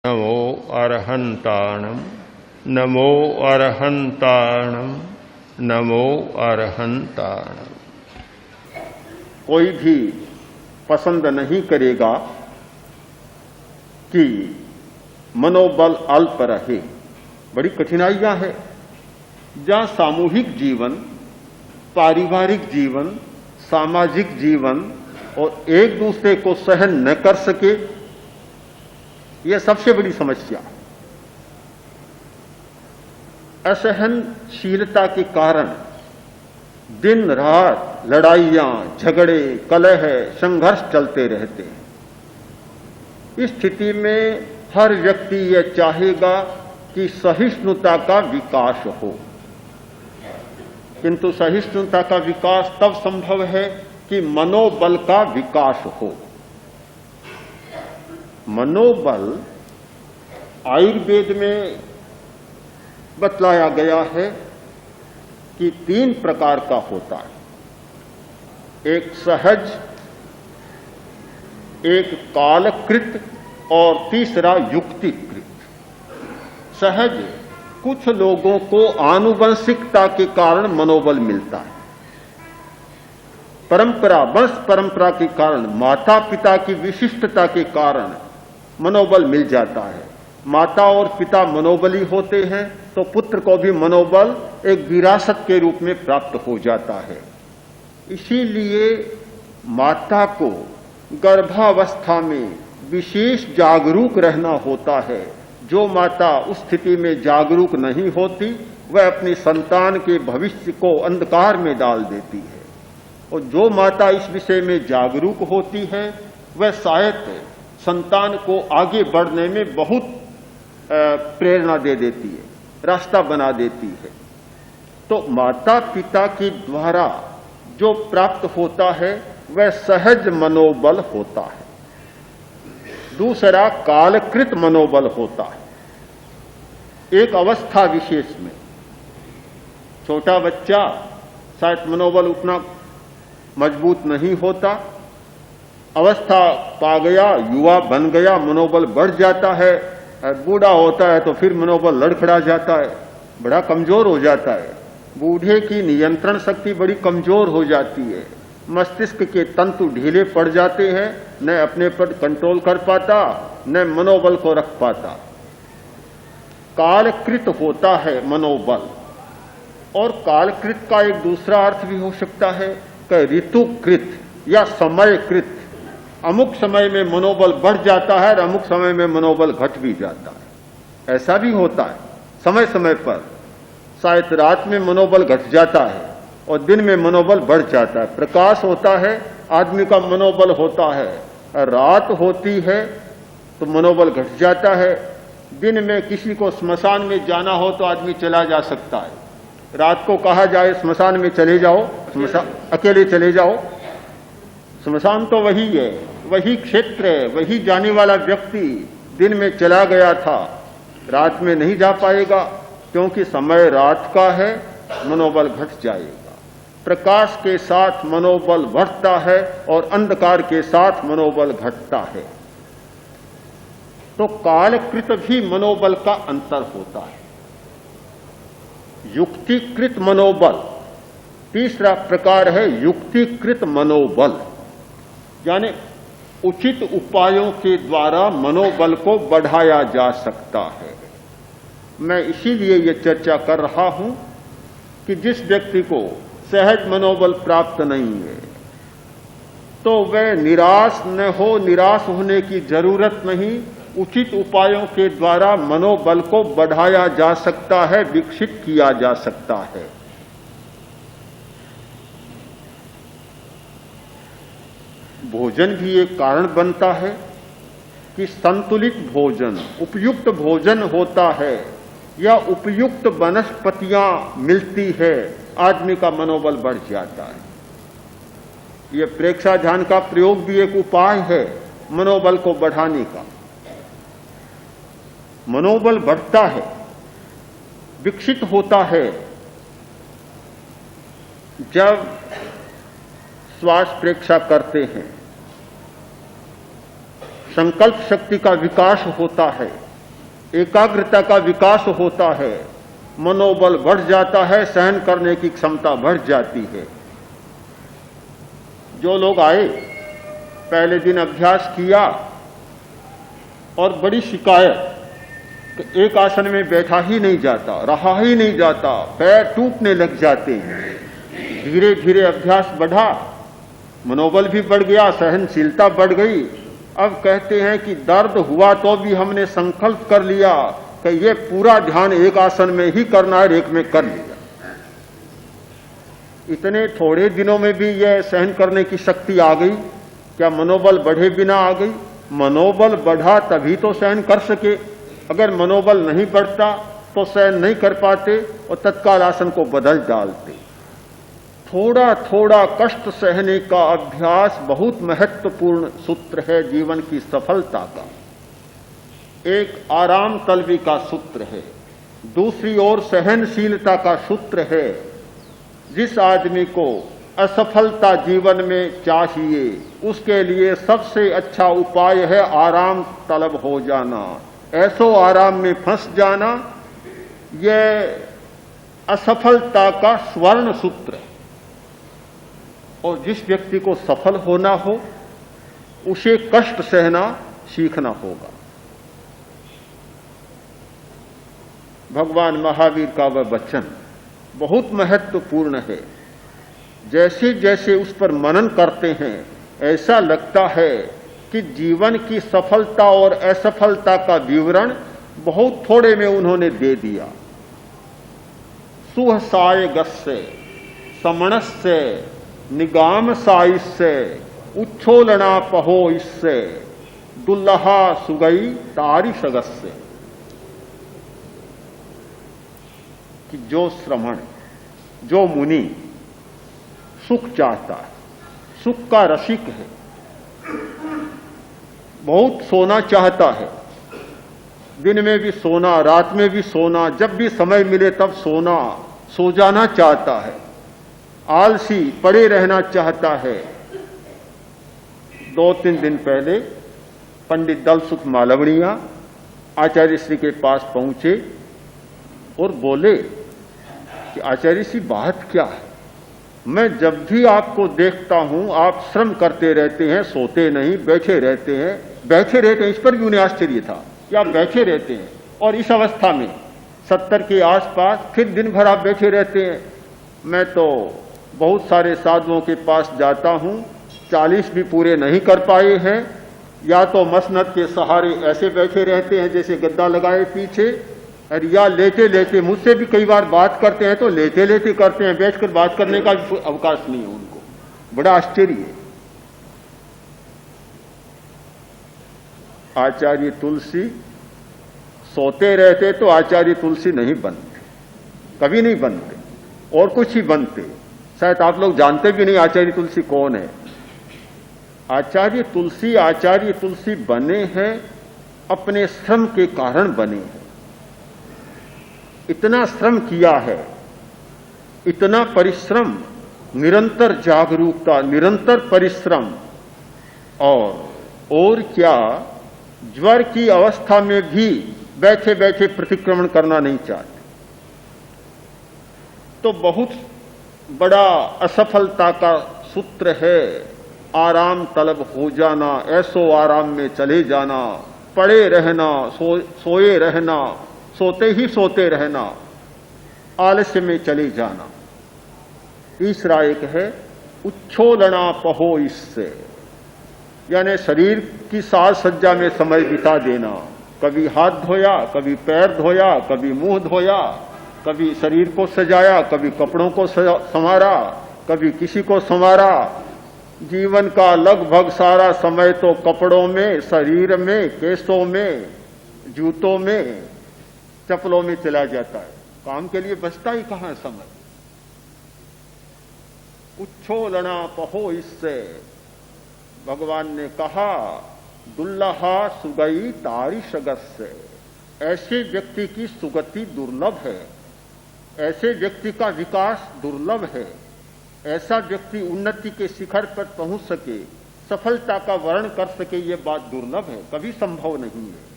नमो अरहंताणम नमो अरहंताणम नमो अरहंताणम। कोई भी पसंद नहीं करेगा कि मनोबल अल्प रहे। बड़ी कठिनाइयां हैं जहां सामूहिक जीवन, पारिवारिक जीवन, सामाजिक जीवन और एक दूसरे को सहन न कर सके, यह सबसे बड़ी समस्या। असहनशीलता के कारण दिन रात लड़ाइयां, झगड़े, कलह, संघर्ष चलते रहते हैं। इस स्थिति में हर व्यक्ति यह चाहेगा कि सहिष्णुता का विकास हो, किंतु सहिष्णुता का विकास तब संभव है कि मनोबल का विकास हो। मनोबल आयुर्वेद में बतलाया गया है कि 3 प्रकार का होता है। एक सहज, एक कालकृत और तीसरा युक्तिकृत। सहज कुछ लोगों को आनुवंशिकता के कारण मनोबल मिलता है। परंपरा, वंश परंपरा के कारण, माता पिता की विशिष्टता के कारण मनोबल मिल जाता है। माता और पिता मनोबली होते हैं तो पुत्र को भी मनोबल एक विरासत के रूप में प्राप्त हो जाता है। इसीलिए माता को गर्भावस्था में विशेष जागरूक रहना होता है। जो माता उस स्थिति में जागरूक नहीं होती, वह अपनी संतान के भविष्य को अंधकार में डाल देती है। और जो माता इस विषय में जागरूक होती है, वह शायद संतान को आगे बढ़ने में बहुत प्रेरणा दे देती है, रास्ता बना देती है। तो माता पिता के द्वारा जो प्राप्त होता है वह सहज मनोबल होता है। दूसरा कालकृत मनोबल होता है। एक अवस्था विशेष में छोटा बच्चा शायद मनोबल उतना मजबूत नहीं होता, अवस्था पा गया, युवा बन गया, मनोबल बढ़ जाता है। बूढ़ा होता है तो फिर मनोबल लड़खड़ा जाता है, बड़ा कमजोर हो जाता है। बूढ़े की नियंत्रण शक्ति बड़ी कमजोर हो जाती है। मस्तिष्क के तंतु ढीले पड़ जाते हैं, न अपने पर कंट्रोल कर पाता, न मनोबल को रख पाता। कालकृत होता है मनोबल। और कालकृत का एक दूसरा अर्थ भी हो सकता है कि ऋतुकृत या समयकृत। अमुक समय में मनोबल बढ़ जाता है और अमुक समय में मनोबल घट भी जाता है। ऐसा भी होता है समय समय पर। शायद रात में मनोबल घट जाता है और दिन में मनोबल बढ़ जाता है। प्रकाश होता है, आदमी का मनोबल होता है। रात होती है तो मनोबल घट जाता है। दिन में किसी को स्मशान में जाना हो तो आदमी चला जा सकता है। रात को कहा जाए स्मशान में चले जाओ, अकेले चले जाओ। स्मशान तो वही है, वही क्षेत्र है, वही जाने वाला व्यक्ति दिन में चला गया था, रात में नहीं जा पाएगा क्योंकि समय रात का है, मनोबल घट जाएगा। प्रकाश के साथ मनोबल बढ़ता है और अंधकार के साथ मनोबल घटता है। तो कालकृत भी मनोबल का अंतर होता है। युक्तिकृत मनोबल तीसरा प्रकार है। युक्तिकृत मनोबल यानी उचित उपायों के द्वारा मनोबल को बढ़ाया जा सकता है। मैं इसीलिए यह चर्चा कर रहा हूं कि जिस व्यक्ति को सहज मनोबल प्राप्त नहीं है तो वह निराश न हो। निराश होने की जरूरत नहीं। उचित उपायों के द्वारा मनोबल को बढ़ाया जा सकता है, विकसित किया जा सकता है। भोजन भी एक कारण बनता है कि संतुलित भोजन, उपयुक्त भोजन होता है या उपयुक्त वनस्पतियां मिलती है, आदमी का मनोबल बढ़ जाता है। यह प्रेक्षा ध्यान का प्रयोग भी एक उपाय है मनोबल को बढ़ाने का। मनोबल बढ़ता है, विकसित होता है जब श्वास प्रेक्षा करते हैं, संकल्प शक्ति का विकास होता है, एकाग्रता का विकास होता है, मनोबल बढ़ जाता है, सहन करने की क्षमता बढ़ जाती है। जो लोग आए, पहले दिन अभ्यास किया और बड़ी शिकायत कि एक आसन में बैठा ही नहीं जाता, रहा ही नहीं जाता, पैर टूटने लग जाते हैं। धीरे धीरे अभ्यास बढ़ा, मनोबल भी बढ़ गया, सहनशीलता बढ़ गई। अब कहते हैं कि दर्द हुआ तो भी हमने संकल्प कर लिया कि ये पूरा ध्यान एक आसन में ही करना है, एक में कर लिया। इतने थोड़े दिनों में भी यह सहन करने की शक्ति आ गई। क्या मनोबल बढ़े बिना आ गई? मनोबल बढ़ा तभी तो सहन कर सके। अगर मनोबल नहीं बढ़ता तो सहन नहीं कर पाते और तत्काल आसन को बदल डालते। थोड़ा थोड़ा कष्ट सहने का अभ्यास बहुत महत्वपूर्ण सूत्र है जीवन की सफलता का। एक आराम तलबी का सूत्र है, दूसरी ओर सहनशीलता का सूत्र है। जिस आदमी को असफलता जीवन में चाहिए, उसके लिए सबसे अच्छा उपाय है आराम तलब हो जाना, ऐसो आराम में फंस जाना। यह असफलता का स्वर्ण सूत्र है। और जिस व्यक्ति को सफल होना हो, उसे कष्ट सहना सीखना होगा। भगवान महावीर का वह वचन बहुत महत्वपूर्ण है। जैसे जैसे उस पर मनन करते हैं, ऐसा लगता है कि जीवन की सफलता और असफलता का विवरण बहुत थोड़े में उन्होंने दे दिया। सुहसाय गस्य समणस्य निगाम साइस्य उच्छोलना पहो इससे दुल्लहा सुगई तारी सगस्य। कि जो श्रमण, जो मुनि सुख चाहता है, सुख का रसिक है, बहुत सोना चाहता है, दिन में भी सोना, रात में भी सोना, जब भी समय मिले तब सोना, सो जाना चाहता है, आलसी पड़े रहना चाहता है। 2-3 दिन पहले पंडित दलसुख मालवणिया आचार्य श्री के पास पहुंचे और बोले कि आचार्य श्री बात क्या है? मैं जब भी आपको देखता हूं आप श्रम करते रहते हैं, सोते नहीं, बैठे रहते हैं। इस पर भी उन्हें आश्चर्य था कि आप बैठे रहते हैं और इस अवस्था में 70 के आसपास फिर दिन भर आप बैठे रहते हैं। मैं तो बहुत सारे साधुओं के पास जाता हूं, 40 भी पूरे नहीं कर पाए हैं, या तो मसनद के सहारे ऐसे बैठे रहते हैं जैसे गद्दा लगाए पीछे, और या लेटे लेटे, मुझसे भी कई बार बात करते हैं तो लेटे लेटे करते हैं, बैठकर बात करने का भी अवकाश नहीं है उनको। बड़ा आश्चर्य है। आचार्य तुलसी सोते रहते तो आचार्य तुलसी नहीं बनते, कभी नहीं बनते, और कुछ ही बनते। शायद आप लोग जानते भी नहीं आचार्य तुलसी कौन है। आचार्य तुलसी बने हैं अपने श्रम के कारण बने हैं। इतना श्रम किया है, इतना परिश्रम, निरंतर जागरूकता, निरंतर परिश्रम, और क्या, ज्वर की अवस्था में भी बैठे बैठे प्रतिक्रमण करना नहीं चाहते। तो बहुत बड़ा असफलता का सूत्र है आराम तलब हो जाना, ऐसो आराम में चले जाना, पड़े रहना, सोए रहना, सोते रहना, आलस्य में चले जाना। तीसरा एक है उच्छोलना पहो इससे, यानी शरीर की साज सज्जा में समय बिता देना। कभी हाथ धोया, कभी पैर धोया, कभी मुंह धोया, कभी शरीर को सजाया, कभी कपड़ों को संवारा, कभी किसी को संवारा। जीवन का लगभग सारा समय तो कपड़ों में, शरीर में, केसों में, जूतों में, चप्पलों में चला जाता है। काम के लिए बचता ही कहां समय। उच्छोलना पहो इससे, भगवान ने कहा दुल्लहा सुगई तारी सगस्य। ऐसे व्यक्ति की सुगति दुर्लभ है, ऐसे व्यक्ति का विकास दुर्लभ है। ऐसा व्यक्ति उन्नति के शिखर पर पहुंच सके, सफलता का वर्णन कर सके, ये बात दुर्लभ है, कभी संभव नहीं है।